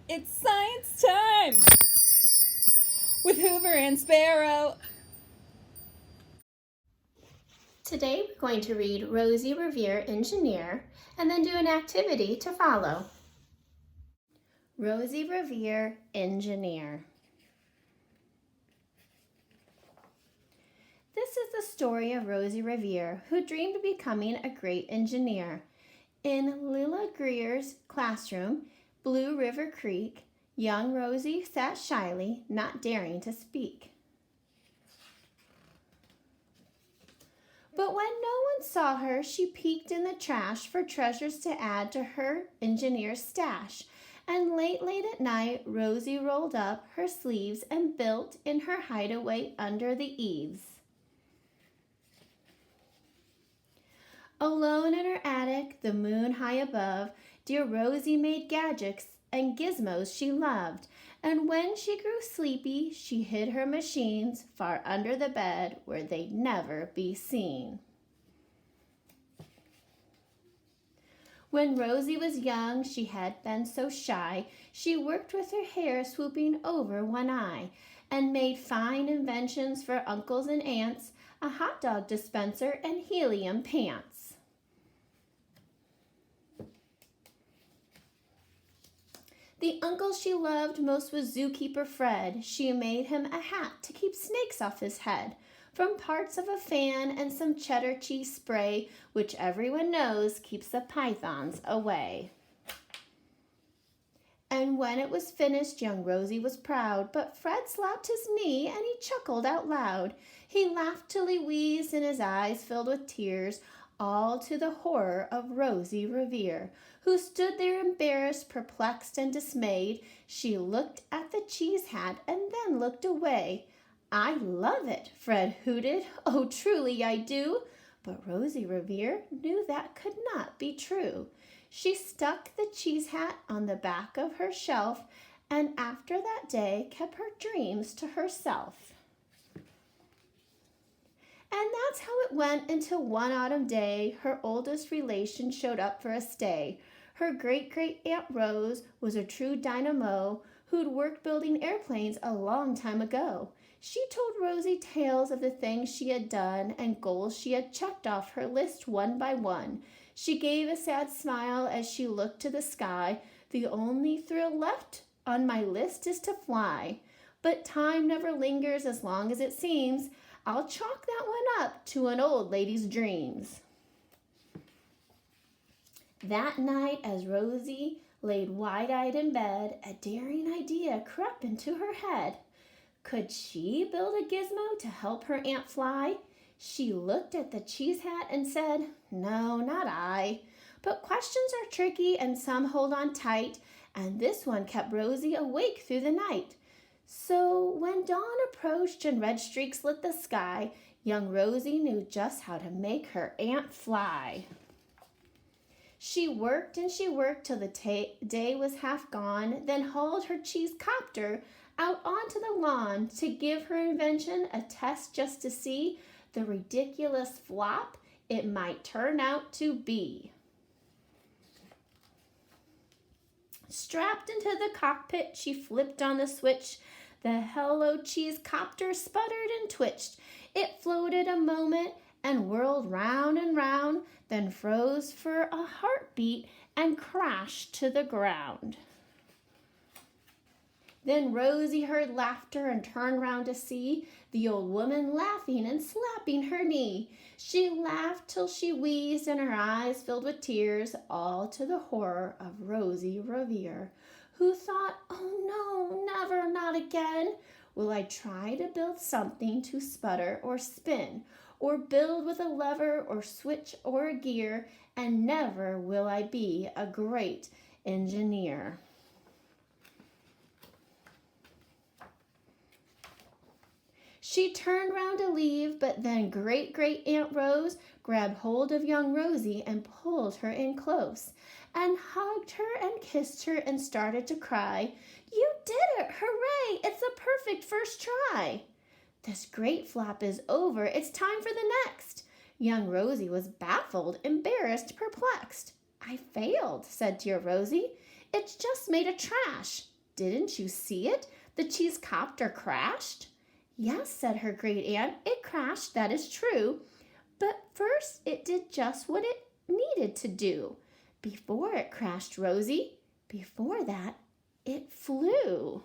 It's science time with Hoover and Sparrow. Today we're going to read Rosie, Revere, Engineer, and then do an activity to follow. Rosie, Revere, Engineer. This is the story of Rosie Revere, who dreamed of becoming a great engineer. In Lilla Greer's classroom, Blue River Creek, young Rosie sat shyly, not daring to speak. But when no one saw her, she peeked in the trash for treasures to add to her engineer's stash. And late at night, Rosie rolled up her sleeves and built in her hideaway under the eaves. Alone in her attic, the moon high above, dear Rosie made gadgets and gizmos she loved. And when she grew sleepy, she hid her machines far under the bed where they'd never be seen. When Rosie was young, she had been so shy, she worked with her hair swooping over one eye, and made fine inventions for uncles and aunts, a hot dog dispenser and helium pants. The uncle she loved most was Zookeeper Fred. She made him a hat to keep snakes off his head, from parts of a fan and some cheddar cheese spray, which everyone knows keeps the pythons away. And when it was finished, young Rosie was proud, but Fred slapped his knee and he chuckled out loud. He laughed till he wheezed and his eyes filled with tears, all to the horror of Rosie Revere, who stood there embarrassed, perplexed, and dismayed. She looked at the cheese hat and then looked away. "I love it," Fred hooted. "Oh, truly I do." But Rosie Revere knew that could not be true. She stuck the cheese hat on the back of her shelf, and after that day kept her dreams to herself. And that's how it went until one autumn day her oldest relation showed up for a stay. Her great-great-aunt Rose was a true dynamo who'd worked building airplanes a long time ago. She told Rosie tales of the things she had done and goals she had checked off her list one by one. She gave a sad smile as she looked to the sky. "The only thrill left on my list is to fly. But time never lingers as long as it seems. I'll chalk that one up to an old lady's dreams." That night, as Rosie laid wide-eyed in bed, a daring idea crept into her head. Could she build a gizmo to help her aunt fly? She looked at the cheese hat and said, "No, not I." But questions are tricky and some hold on tight, and this one kept Rosie awake through the night. So when dawn approached and red streaks lit the sky, young Rosie knew just how to make her aunt fly. She worked and she worked till the day was half gone, then hauled her cheese copter out onto the lawn to give her invention a test just to see the ridiculous flop it might turn out to be. Strapped into the cockpit, she flipped on the switch. The Hello Cheese copter sputtered and twitched. It floated a moment and whirled round and round, then froze for a heartbeat and crashed to the ground. Then Rosie heard laughter and turned round to see the old woman laughing and slapping her knee. She laughed till she wheezed and her eyes filled with tears, all to the horror of Rosie Revere, who thought, "Oh no, never, not again, will I try to build something to sputter or spin, or build with a lever or switch or a gear, and never will I be a great engineer." She turned round to leave, but then Great-Great-Aunt Rose grabbed hold of young Rosie and pulled her in close, and hugged her and kissed her and started to cry. "You did it! Hooray! It's a perfect first try!" "This great flop is over. It's time for the next." Young Rosie was baffled, embarrassed, perplexed. "I failed," said dear Rosie. "It's just made of trash." Didn't you see it? The cheese copter crashed. Yes, said her great aunt, it crashed, that is true. But first it did just what it needed to do. Before it crashed, Rosie, before that, it flew.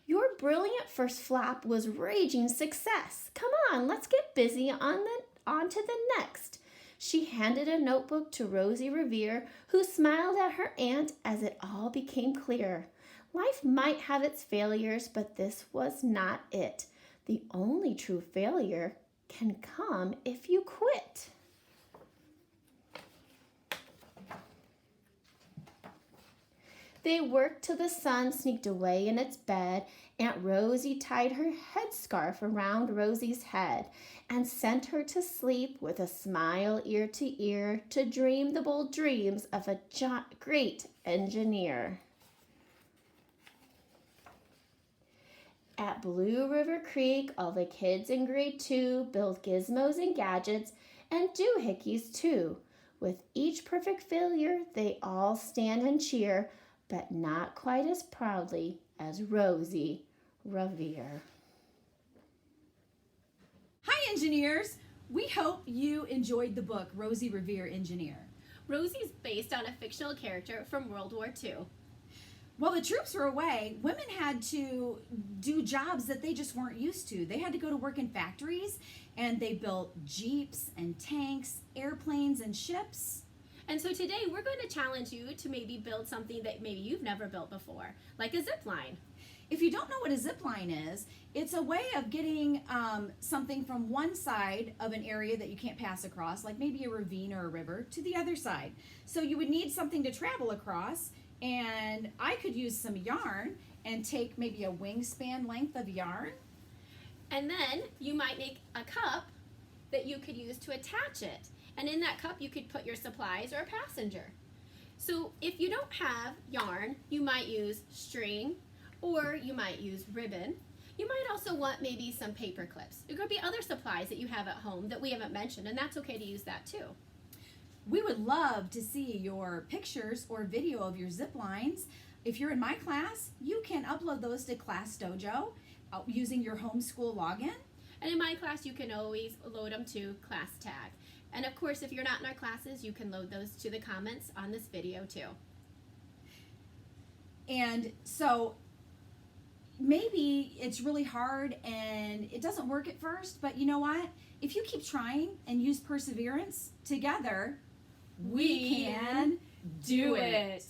Your brilliant first flap was raging success. Come on, let's get busy on to the next. She handed a notebook to Rosie Revere, who smiled at her aunt as it all became clear. Life might have its failures, but this was not it. The only true failure can come if you quit. They worked till the sun sneaked away in its bed. Aunt Rosie tied her headscarf around Rosie's head and sent her to sleep with a smile ear to ear to dream the bold dreams of a great engineer. At Blue River Creek, all the kids in grade 2 build gizmos and gadgets and doohickeys too. With each perfect failure, they all stand and cheer, but not quite as proudly as Rosie Revere. Hi, engineers! We hope you enjoyed the book, Rosie Revere, Engineer. Rosie's based on a fictional character from World War II. While the troops were away, women had to do jobs that they just weren't used to. They had to go to work in factories, and they built jeeps and tanks, airplanes and ships. And so today we're going to challenge you to maybe build something that maybe you've never built before, like a zip line. If you don't know what a zip line is, it's a way of getting something from one side of an area that you can't pass across, like maybe a ravine or a river, to the other side. So you would need something to travel across, and I could use some yarn and take maybe a wingspan length of yarn. And then you might make a cup that you could use to attach it. And in that cup you could put your supplies or a passenger. So if you don't have yarn, you might use string, or you might use ribbon. You might also want maybe some paper clips. There could be other supplies that you have at home that we haven't mentioned, and that's okay to use that too. We would love to see your pictures or video of your zip lines. If you're in my class, you can upload those to Class Dojo using your homeschool login. And in my class, you can always load them to Class Tag. And of course, if you're not in our classes, you can load those to the comments on this video too. And so maybe it's really hard and it doesn't work at first, but you know what? If you keep trying and use perseverance, together, we can do it.